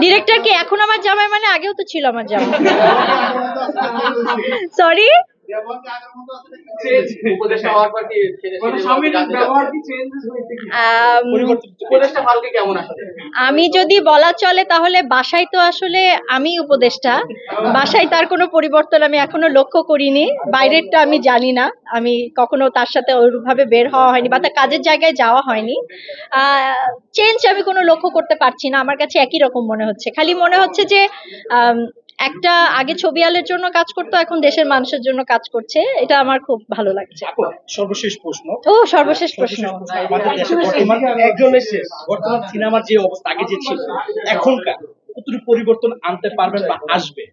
Director কি এখন আমার জামাই? মানে আগেও তো ছিল আমার জামাই। সরি, আমি যদি বলা চলে তাহলে বাসায় তো আসলে আমি উপদেষ্টা, বাসায় তার কোনো পরিবর্তন আমি এখনো লক্ষ্য করিনি। বাইরেরটা আমি জানি না, আমি কখনো তার সাথে ওইভাবে বের হওয়া হয়নি বা তার কাজের জায়গায় যাওয়া হয়নি। চেঞ্জ আমি কোনো লক্ষ্য করতে পারছি না, আমার কাছে একই রকম মনে হচ্ছে। খালি মনে হচ্ছে যে একটা আগে ছবি আলের জন্য কাজ করতো, এখন দেশের মানুষের জন্য কাজ করছে, এটা আমার খুব ভালো লাগছে। সর্বশেষ প্রশ্ন। সর্বশেষ প্রশ্ন। আমাদের দেশে বর্তমান সিনেমার যে অবস্থা আগে যে ছিল এখনকার কতটুকু পরিবর্তন আনতে পারবেন বা আসবে?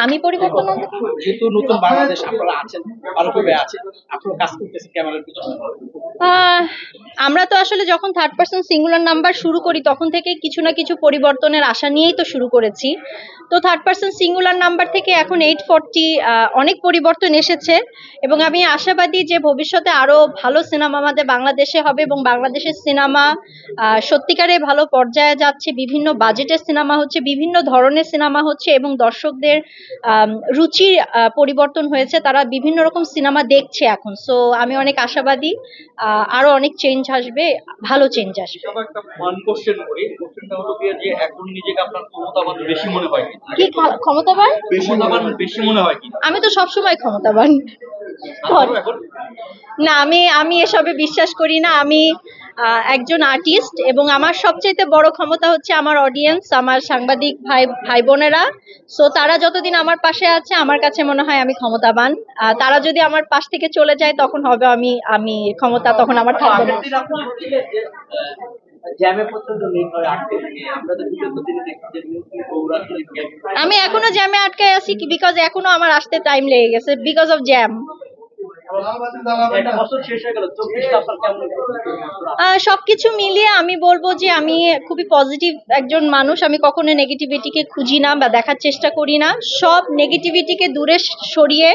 আমি পরিবর্তন আনতে পারবো যেহেতু নতুন বাংলাদেশ আপনারা আছেন, পারকবে আছেন, আপনারা কাজ করতেছেন ক্যামেরার পিছনে। আমরা তো আসলে যখন থার্ড পার্সন সিঙ্গুলার নাম্বার শুরু করি তখন থেকে কিছু না কিছু পরিবর্তনের আশা নিয়েই তো শুরু করেছি। তো থার্ড পার্সন সিঙ্গুলার নাম্বার থেকে এখন 840 অনেক পরিবর্তন এসেছে এবং আমি আশাবাদী যে ভবিষ্যতে আরো ভালো সিনেমা আমাদের বাংলাদেশে হবে এবং বাংলাদেশের সিনেমা সত্যিকারে ভালো পর্যায়ে যাচ্ছে। বিভিন্ন বাজেটের সিনেমা হচ্ছে, বিভিন্ন ধরনের সিনেমা হচ্ছে এবং দর্শকদের রুচির পরিবর্তন হয়েছে, তারা বিভিন্ন রকম সিনেমা দেখছে এখন। সো আমি অনেক আশাবাদী আরো অনেক চেঞ্জ আসবে, ভালো চেঞ্জ আসবে। এখন নিজেকে আপনার ক্ষমতাবান বেশি মনে হয় কি ক্ষমতাবান? বেশি মনে হয় কি? আমি তো সবসময় ক্ষমতাবান। না, আমি এসবে বিশ্বাস করি না। আমি একজন আর্টিস্ট এবং আমার সবচেয়ে বড় ক্ষমতা হচ্ছে আমার অডিয়েন্স, আমার সাংবাদিক ভাই বোনেরা। সো তারা যতদিন আমার পাশে আছে আমার কাছে মনে হয় আমি ক্ষমতাবান। তারা যদি আমার পাশ থেকে চলে যায় তখন হবে আমি ক্ষমতা তখন আমার থাকবে না। আমি এখনো জ্যামে আটকায় আছি কি বিকজ এখনো আমার আসতে টাইম লেগে গেছে বিকজ অফ জ্যাম। সবকিছু মিলিয়ে আমি বলবো যে আমি খুবই পজিটিভ একজন মানুষ। আমি কখনো নেগেটিভিটিকে খুঁজি না বা দেখার চেষ্টা করি না। সব নেগেটিভিটিকে দূরে সরিয়ে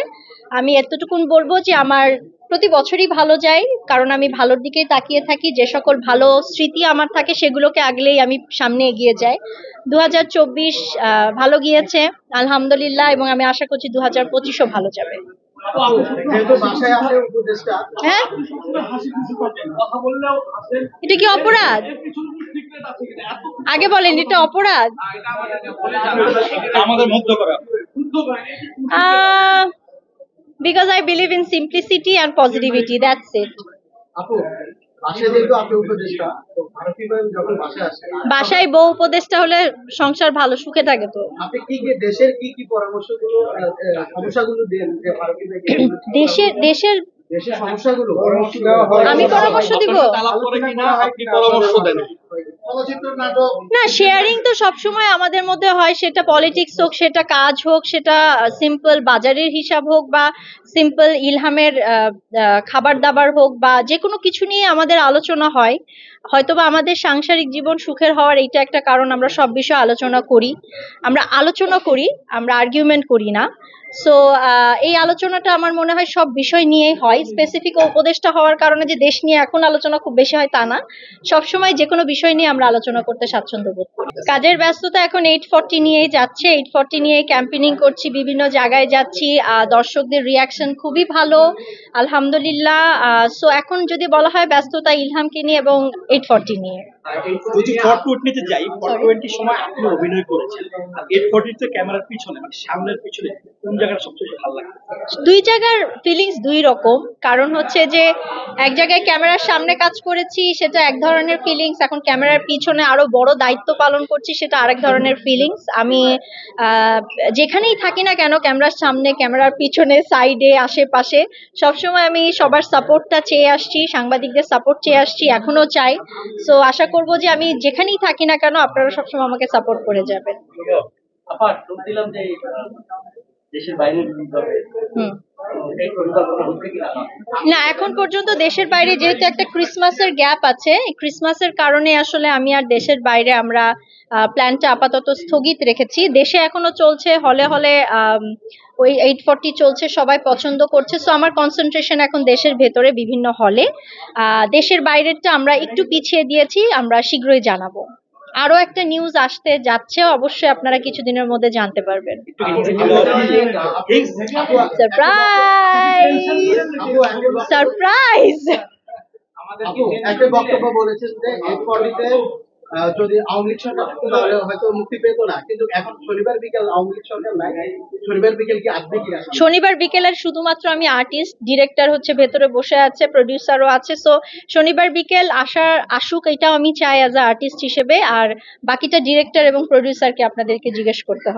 আমি এতটুকুন বলবো যে আমার প্রতি বছরই ভালো যায়, কারণ আমি ভালোর দিকেই তাকিয়ে থাকি। যে সকল ভালো স্মৃতি আমার থাকে সেগুলোকে আগলেই আমি সামনে এগিয়ে যাই। 2024 ভালো গিয়েছে আলহামদুলিল্লাহ এবং আমি আশা করছি 2025ও ভালো যাবে। হ্যাঁ, এটা কি অপরাধ? আগে বলেন, এটা অপরাধ? আমাদের মুগ্ধ করা। Because I believe in simplicity and positivity, that's it. বাসায় বউ উপদেষ্টা হলে সংসার ভালো সুখে থাকে। তো আপনি কি দেশের কি পরামর্শগুলো সমস্যাগুলো দেন যে দেশের সমস্যাগুলো আমি পরামর্শ দিব? না, শেয়ারিং তো সবসময় আমাদের মধ্যে হয়, সেটা পলিটিক্স হোক, সেটা কাজ হোক, সেটা সিম্পল বাজারের হিসাব হোক বা সিম্পল ইলহামের খাবার দাবার হোক বা যে কোনো কিছু নিয়ে আমাদের আলোচনা হয়। হয়তোবা আমাদের সাংসারিক জীবন সুখের হওয়ার এইটা একটা কারণ, আমরা সব বিষয়ে আলোচনা করি, আমরা আর্গুমেন্ট করি না। সো এই আলোচনাটা আমার মনে হয় সব বিষয় নিয়েই হয়। স্পেসিফিক উপদেষ্টা হওয়ার কারণে যে দেশ নিয়ে এখন আলোচনা খুব বেশি হয় তা না, সবসময় যে কোনো বিষয় নিয়ে আমরা আলোচনা করতে স্বাচ্ছন্দ্য বোধ করি। কাজের ব্যস্ততা এখন 840 নিয়েই যাচ্ছে, 840 নিয়ে ক্যাম্পেইনিং করছি, বিভিন্ন জায়গায় যাচ্ছি, দর্শকদের রিয়াকশন খুবই ভালো আলহামদুলিল্লাহ। সো এখন যদি বলা হয় ব্যস্ততা ইলহামকে নিয়ে এবং 840 নিয়ে। যদি 420 তে যাই, 420 সময় আপনি অভিনয় করেছেন, 840 তে ক্যামেরার পিছনে মানে সামনের পিছনে কোন জায়গাটা সবচেয়ে ভালো লাগে? দুই জায়গার ফিলিংস দুই রকম। কারণ হচ্ছে যে এক জায়গায় ক্যামেরার সামনে কাজ করেছি সেটা এক ধরনের ফিলিংস, এখন ক্যামেরার পিছনে আরো বড় দায়িত্ব পালন করছি সেটা আরেক ধরনের ফিলিংস। আমি যেখানেই থাকি না কেন, ক্যামেরার সামনে, ক্যামেরার পিছনে, সাইডে, আশেপাশে, সবসময় আমি সবার সাপোর্টটা চেয়ে আসছি, সাংবাদিকদের সাপোর্ট চেয়ে আসছি, এখনো চাই। সো আশা করবো যে আমি যেখানেই থাকি না কেন আপনারা সবসময় আমাকে সাপোর্ট করে যাবেন। দেশের বাইরে রিলিজ হবে, হুম। এই পরিকল্পনা হচ্ছে কিনা? না, এখন পর্যন্ত দেশের বাইরে যেহেতু একটা ক্রিসমাসের গ্যাপ আছে, এই ক্রিসমাসের কারণে আসলে আমি আর দেশের বাইরে আমরা প্ল্যানটা আপাতত স্থগিত রেখেছি। দেশে এখনো চলছে, হলে হলে ওই 840 চলছে, সবাই পছন্দ করছে। সো আমার কনসেন্ট্রেশন এখন দেশের ভেতরে বিভিন্ন হলে। দেশের বাইরেরটা আমরা একটু পিছিয়ে দিয়েছি, আমরা শীঘ্রই জানাবো। আরো একটা নিউজ আসতে যাচ্ছে, অবশ্যই আপনারা কিছুদিনের মধ্যে জানতে পারবেন। Surprise surprise. আপু একটা বক্তব্য বলেছেন যে এরপরে যদি আওয়ামী লীগ সরকার থাকতো তাহলে হয়তো মুক্তি পেতো না, কিন্তু এখন শনিবার বিকেল আওয়ামী লীগ সরকার নাই, শনিবার বিকেল কি আসবে কি আসবে? শনিবার বিকেলের শুধুমাত্র আমি আর্টিস্ট, ডিরেক্টর হচ্ছে ভেতরে বসে আছে, প্রডিউসারও আছে। সো শনিবার বিকেল আসুক, এটাও আমি চাই অ্যাজ আ আর্টিস্ট হিসেবে। আর বাকিটা ডিরেক্টর এবং প্রডিউসারকে আপনাদেরকে জিজ্ঞেস করতে হবে।